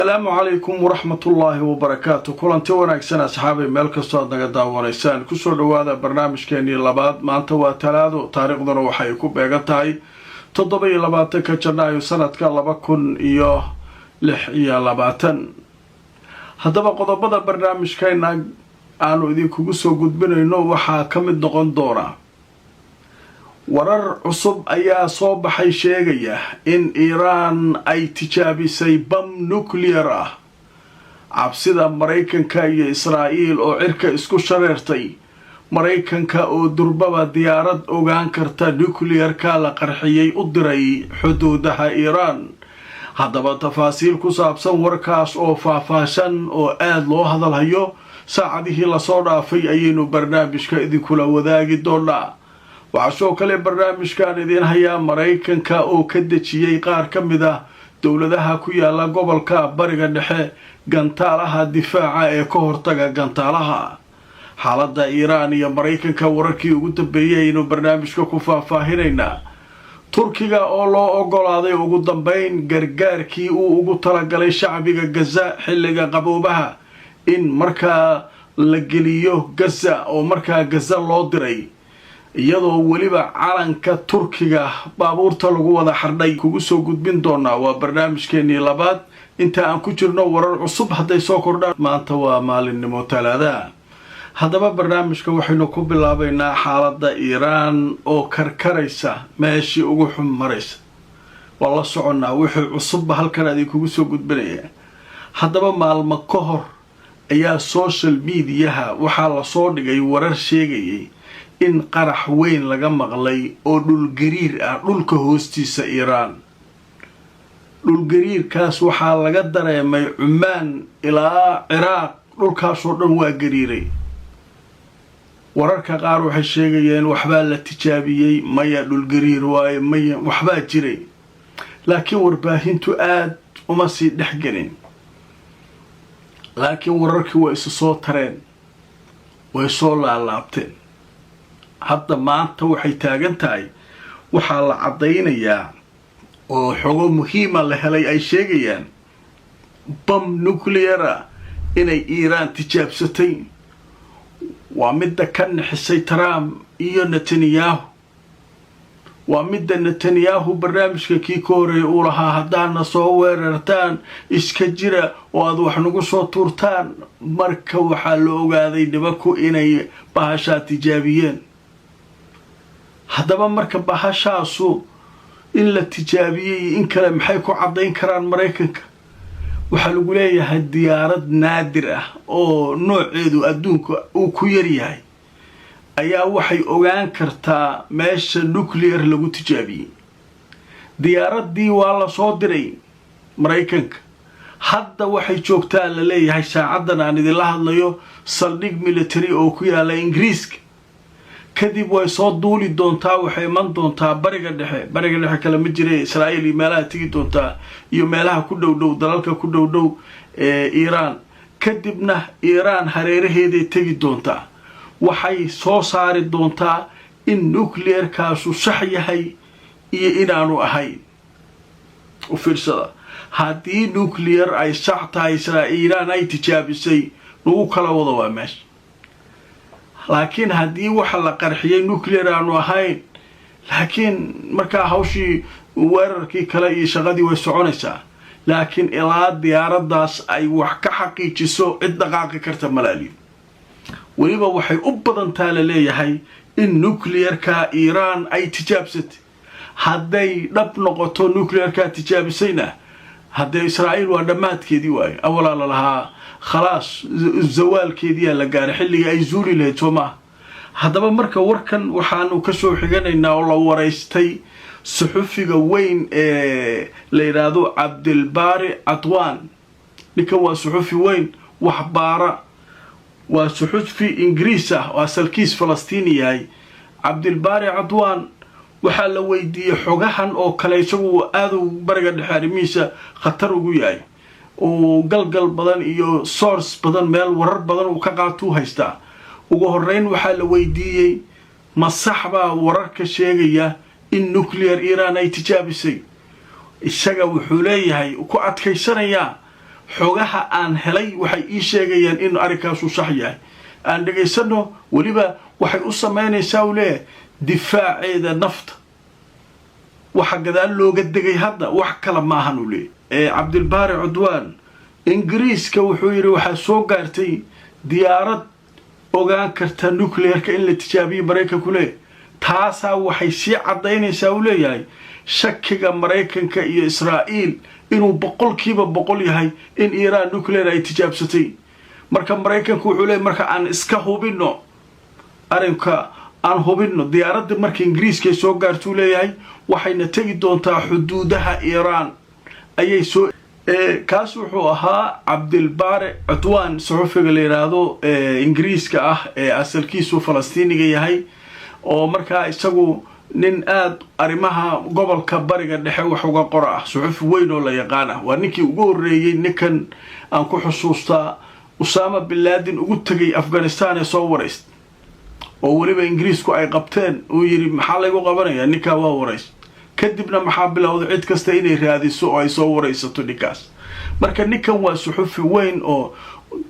السلام عليكم ورحمة الله وبركاته. كلنتي wanaagsan asxaabay meel kasto aad naga daawanaysaan ku soo dhawaada barnaamijkeeni labaad maanta waa talaado taariikhduna waxay ku beegan tahay 27 Janaayo sanadka 2026 haddaba qodobada barnaamijkeena aanu idinkugu soo gudbinayno waxaa ka mid noqon doona warar cusub ayaa soo baxay sheegaya in Iran ay tijaabisay bam nuclear ah cabsida Mareykanka iyo Israa'iil oo cirka isku shareertay Mareykanka oo durbaba diyaarad ogaan karta nuclear-ka la qarxiyay u diray xuduudaha Iran haddaba tafaasiil ku saabsan warkaas oo faahfaahsan oo aad loo hadalhayo saacadihii la soo dhaafay ayaynu barnaamijka idinkula wadaagi doonaa waxaa kale barnaamijkan idin hayaa Mareykanka oo ka dejiyay qaar ka mid ah dawladaha ku yaala gobolka bariga dhexe gantaalaha difaaca ee ka hortaga gantaalaha xaaladda Iran iyo Mareykanka wararkii ugu dambeeyay inuu barnaamijka ku faahfaahinayna Turkiga oo loo ogolaaday ugu dambeyn gargaarkii uu ugu talagalay shacbiga Gaza xilliga qaboobaha in markaa la geliyo Gaza oo markaa Gaza loo diray iyadoo waliba calanka Turkiga baabuurta lagu wada xardhay kugu soo gudbin doona waa barnaamijkeeni labaad inta aan ku jirno warar cusub haday soo kordhaan maanta waa maalinimo talaada haddaba barnaamijka waxaynu ku bilaabaynaa xaaladda Iran oo karkaraysa meeshii ugu xun maraysa wala soconaa wixii cusub halkan ay kugu soo gudbinayaan haddaba maalmo ka hor ayaa social media waxa la soo dhigay warar sheegayay in qarax weyn laga maqlay oo dhul gariir ah dhulka hoostiisa Iran dhul gariirkaas waxa laga dareemay Cumaan ilaa Iraq dhulkaas oo dhan waa gariiray wararka qaar waxay sheegayeen waxba la tijaabiyay maya dhul gariir waaye maya waxba jiray laakiin warbaahintu aad uma sii dhaxgelin laakiin wararkii way soo tareen way soo laalaabteen hadda maanta waxay taagan tahay waxa la cadeynayaa oo xogo muhiim ah la helay ay sheegayaan bam nuclear inay Iran tijaabsatay waa midda ka naxisay Trump iyo Netanyahu waa midda Netanyahu barnaamijka kii koorey uu lahaa haddaana soo weerartaan iska jira oo aad wax nagu soo tuurtaan marka waxaa la ogaaday nimanku inay bahasha tijaabiyeen haddaba marka bahashaasu in la tijaabiyay in kale maxay ku cadeyn karaan Mareykanka waxa lagu leeyahay diyaarad naadir ah oo nooceedu adduunka uu ku yar yahay ayaa waxay ogaan kartaa meesha nuclear lagu tijaabiyay diyaaradii waa la soo diray Mareykanka hadda waxay joogtaa la leeyahay saacadan aan idin la hadlayo saldhig military oo ku yaala Ingiriiska kadib way soo duuli doontaa waxay man doontaa bariga dhexe kala ma jiray Israa'iil iyo meelaha tigi doontaa iyo meelaha ku dhow dalalka ku dhow Iran kadibna Iran hareeraheeday tagi doontaa waxay soo saari doontaa in nuclear-kaasu sax yahay iyo inaanu ahayn u fiirsada haddii nuclear ay sax tahay Israa'iil ay tijaabisay lagu kala wado waa meesha laakiin haddii waxa la qarxiyay nuclear aanu ahayn laakiin markaa hawshii weerarkii kale iyo shaqadii way soconaysaa laakiin ilaa diyaaradaas ay wax ka xaqiijiso cid dhaqaaqi karta malaaliin waliba waxay u badantaa la leeyahay in nuclear-ka Iran ay tijaabsatay hadday dhab noqoto nuclear-ka tijaabisayna hadday Israa'iil waa dhamaadkeedii waaye awalaa la lahaa خلاص zawaalkeedii la gaaray xilliga ay zuuli lahayd Soomaa haddaba marka warkan waxaanu ka soo xiganaynaa oo la wareystay suxufiga weyn ee la yiraahdo Abdelbari Atwan ninka waa suxufi weyn wax baara waa suxufi Ingiriis ah oo asalkiis Falastiini yahay Abdelbari Atwan waxa la weydiiyay xogahan oo kale isagu aad u bariga dhaxarimiisa khatar ugu yahay oo galgal badan iyo source badan meel warar badan uu ka qaato haystaa ugu horeyn waxa la weydiiyay ma saxba wararka sheegaya in nuclear Iran ay tijaabisay isaga wuxuu leeyahay ku adkaysanaya xogaha aan helay waxay ii sheegayaan in arrinkaasu sax yahay aan dhageysano weliba waxay u samaynaysaa u leeyahay difaaceeda nafta waxa gadaal looga degay hadda wax kala maahan u leeyahay cabdilbaari cudwaan ingiriiska wuxuu yidhi waxaa soo gaartay diyaarad ogaan karta nuclearka in la tijaabiyo maraykanku leeyahay taasaa waxay sii caddaynaysaa u leeyahay shakiga maraykanka iyo israa'iil inuu 100% yahay in iiraan nuclear ay tijaabsatay marka maraykanku wuxuu leeyahay marka aan iska hubino arrinka aan hubino diyaaradda marka ingiriiska soo gaartuu leeyahay waxayna tegi doontaa xuduudaha iiraan ayay soo kaas wuxuu ahaa cabdilbaare cudwaan saxufiga la yiraahdo ingiriiska ah asalkiisu falastiiniga yahay oo markaa isagu nin aad arrimaha gobolka bariga dhexe wax uga qora ah saxufi weyn oo la yaqaan ah waa ninkii ugu horeeyay ninkan aan ku xusuustaa Osama bin Laden ugu tagay Afghanistan ee soo wareys oo waliba ingiriisku ay qabteen uu yiri maxaa lagu qabanayaa ninka waa wareys kadibna maxaa bilowday cid kasta inay raadiso oo ay soo wareysato ninkaas marka ninkan waa saxufi weyn oo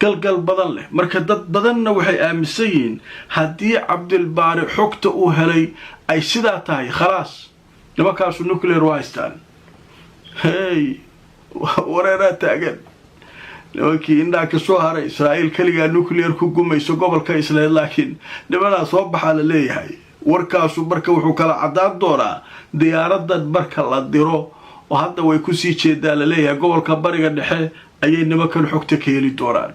galgal badan leh marka dad badanna waxay aaminsan yihiin haddii cabdilbaari xogta uu helay ay sidaa tahay khalaas nimankaasu nuclear waa haystaan hey wareeraa taagan nimankii indhaa ka soo haray israa'iil keligaa nuclear ku gumayso gobolka Israa'iil laakiin nimanaa soo baxaa la leeyahay warkaasu marka wuxuu kala cadaan doonaa diyaaradan marka la diro oo hadda way ku sii jeedaa la leeyahay gobolka bariga dhexe ayay nimankan xogta ka heli doonaan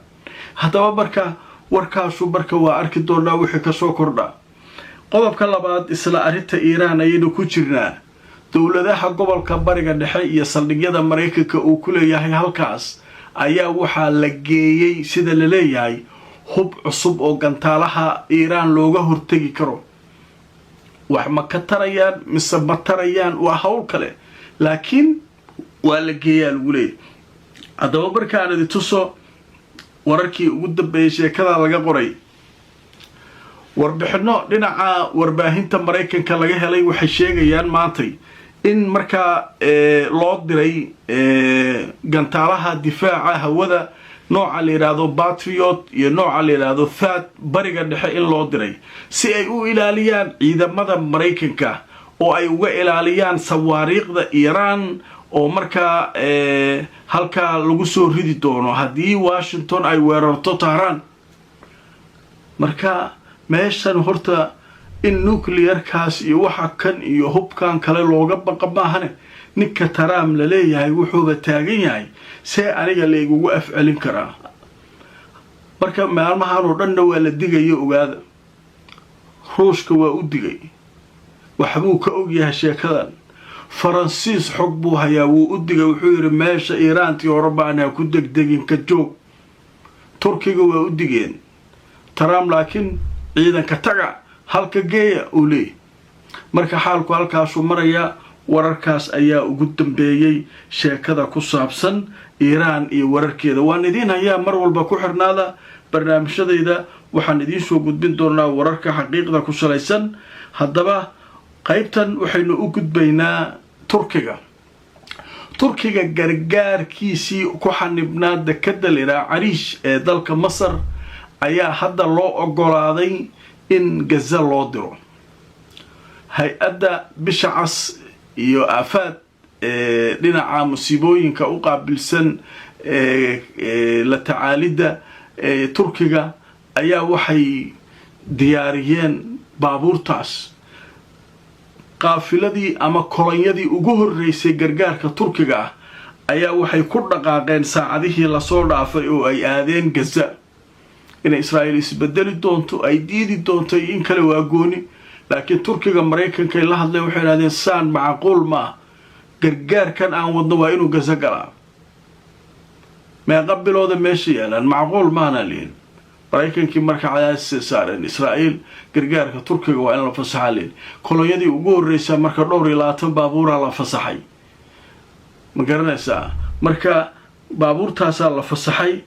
haddaba marka warkaasu marka waa arki doonaa wixii ka soo kordha qodobka labaad isla arrinta Iiraan ayaynu ku jirnaa dowladaha gobolka bariga dhexe iyo saldhigyada maraykanka uu ku leeyahay halkaas ayaa waxaa la geeyay sida la leeyahay hub cusub oo gantaalaha Iiraan looga hortagi karo wax ma ka tarayaan mise ma tarayaan waa hawl kale laakiin waa la geeyaa lagu leeyahay haddaba markaan idin tuso wararkii ugu dambeeyay sheekada laga qoray warbixino dhinaca warbaahinta maraykanka laga helay waxay sheegayaan maantay in markaa loo diray gantaalaha difaaca hawada nooca la yiraahdo Patriot iyo nooca la yiraahdo THAAD bariga dhexe in loo diray si ay u ilaaliyaan ciidamada maraykanka oo ay uga ilaaliyaan sawaariiqda Iiraan oo markaa halka lagu soo ridi doono haddii Washington ay weerarto Tehran marka meeshan horta in nuclearkaas iyo waxa kan iyo hubkan kale looga baqa maahane ninka Trump la leeyahay wuxuu taagan yahay see aniga leegugu afcalin karaa marka maalmahan oo dhan waa la digayo ogaada ruushka waa u digay waxbuu ka og yahay sheekadan faransiis xog buu hayaa wuu u digay wuxuu yiri meesha Iiraantii Eurobaana ku degdegin ka joog Turkiga waa u digeen Trump laakiin ciidanka taga halka geeya uu leeyahay marka xaalku halkaas uu maraya wararkaas ayaa ugu dambeeyay sheekada ku saabsan Iiraan iyo wararkeeda waan idin hayaa mar walba ku xirnaada barnaamijyadayda waxaan idin soo gudbin doonaa wararka xaqiiqda ku salaysan haddaba qaybtan waxaynu u gudbaynaa Turkiga gargaarkiisii ku xanibnaa dekada Iraa Arish ee dalka Masar ayaa hadda loo ogolaaday in Gaza loo diro hay-adda bisha cas iyo aafaad dhinaca musiibooyinka u qaabilsan la tacaalida Turkiga ayaa waxay diyaariyeen baabuurtaas qaafiladii ama kolonyadii ugu horeysay gargaarka Turkiga ah ayaa waxay ku dhaqaaqeen saacadihii la soo dhaafay oo ay aadeen Gaza in Israa'iil isbedeli doonto ay diidi doonto in kale waa gooni laakiin Turkiga Mareykanka la hadlay waxay yiraahdeen saan macquul ma gargaarkan aan wadno waa inuu Gaza galaa ma qabilooda meesha yeelan macquul maana leen Mareykankii marka cadaadis saareen Israa'iil gargaarka Turkiga waa in la fasaxay kolonyadii ugu horeysay marka 220 baabuur la fasaxay ma garanaysaa marka baabuurtaas la fasaxay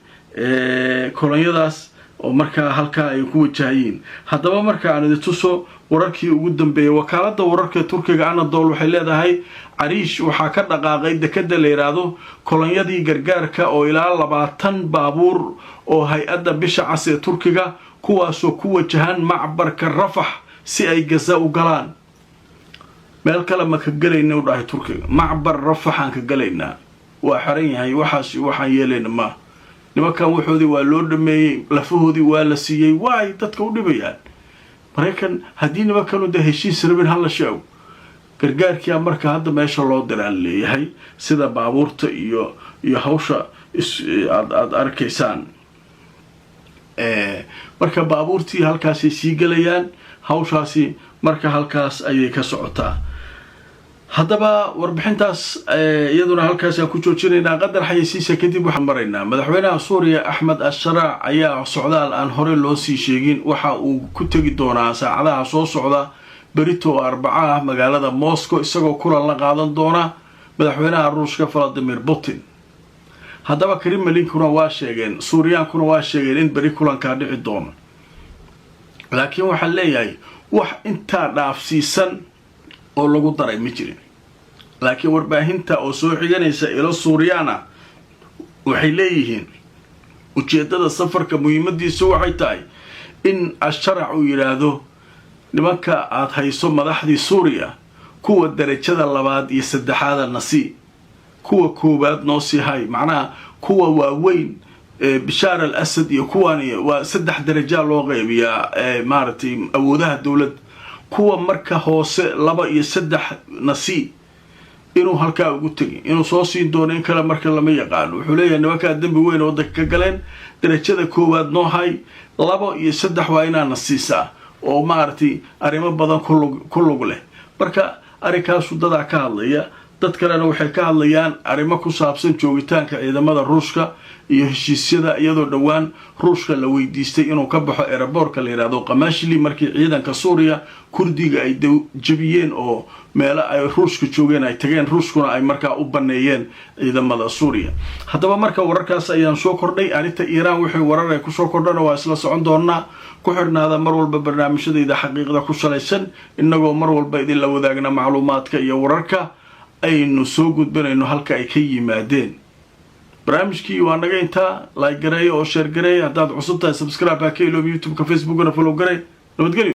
kolonyadaas oo marka halka ay ku wajahayeen haddaba marka aan idin tuso wararkii ugu dambeeyay wakaaladda wararka Turkiga Anadolu waxay leedahay Arish waxaa ka dhaqaaqay dekada la yiraahdo kolonyadii gargaarka oo ilaa 20 baabuur oo hay'adda bisha cas ee Turkiga kuwaasoo ku wajahan macbarka Rafah si ay Gaza u galaan meel kale ma ka galayno dhahay Turkiga macbar Rafah aan ka galaynaa waa xaran yahay waxaan yeelayna ma nimankan waxoodii waa loo dhameeyay lafahoodii waa la siiyay waay dadka u dhibayaan maraykan haddii nimankan u heshiis rabin hal la sheego gargaarkii marka hadda meesha loo diraan leeyahay sida baabuurta iyo hawsha aad arkaysaan marka baabuurtii halkaas ay sii galayaan hawshaasi marka halkaas ayay ka socotaa haddaba warbixintaas iyaduna halkaas aan ku joojinaynaa qadar xayeysiisa kadib waxaan maraynaa madaxweynaha Suuriya Ahmed al-Sharaa ayaa socdaal aan hore loo sii sheegin waxa uu ku tagi doonaa saacadaha soo socda berito Arbaca magaalada Moscow isagoo kulan la qaadan doona madaxweynaha Ruushka Vladimir Putin haddaba Kremlinkuna waa sheegeen Suuriyankuna waa sheegeen in beri kulanka dhici doono laakiin waxa leeyahay wax inta dhaafsiisan oo lagu daray ma jirin laakiin warbaahinta oo soo xiganaysa ilo Suuriyana waxay leeyihiin ujeedada safarka muhiimadiisu waxay tahay in al-Sharaa uu yiraahdo nimanka aad hayso madaxdii Suuriya kuwa darajada 2 iyo 3 nasi kuwa koobaad noo sii hay macnaha kuwa waaweyn Bashar al-Assad iyo kuwani waa 3 darajo loo qaybiyaa maartay awoodaha dawladda kuwa marka hoose 2 iyo 3 nasi inuu halka ugu tagay inuu soo siin doono in kala marka lama yaqaan wuxuu leeyahay nimanka dambi weyn oo dadka galeen darajada koowaad noo hay 2 iyo 3 waa inaan nasiisa oo maartay arimo badan ku lug leh marka arikaas dada ka hadlaya dad kalena waxay ka hadlayaan arimo ku saabsan joogitaanka ciidamada Ruushka iyo heshiisyada iyadoo dhawaan Ruushka la weydiistay inuu ka baxo airportka la yiraahdo Qamashli markii ciidanka Suuriya Kurdiga ay jabiyeen oo meel ay Ruushka joogeen ay tageen Ruushkuna ay markaa u baneeyeen ciidamada Suuriya haddaba marka wararkaas ayaan soo kordhay arinta Iiraan waxay warar ay ku soo kordhana waa isla socon doonaa ku xirnaada mar walba barnaamijyada xaqiiqda ku salaysan inagoo mar walba idin la wadaagna macluumaadka iyo wararka aynu soo gudbanayno halka ay ka yimaadeen barnaamijkii waa naga intaa like gareeyo oo share gareeyo haddaad cusub tahay subscribe ka iloobi YouTube ka Facebook na follow gareey nabadgelyo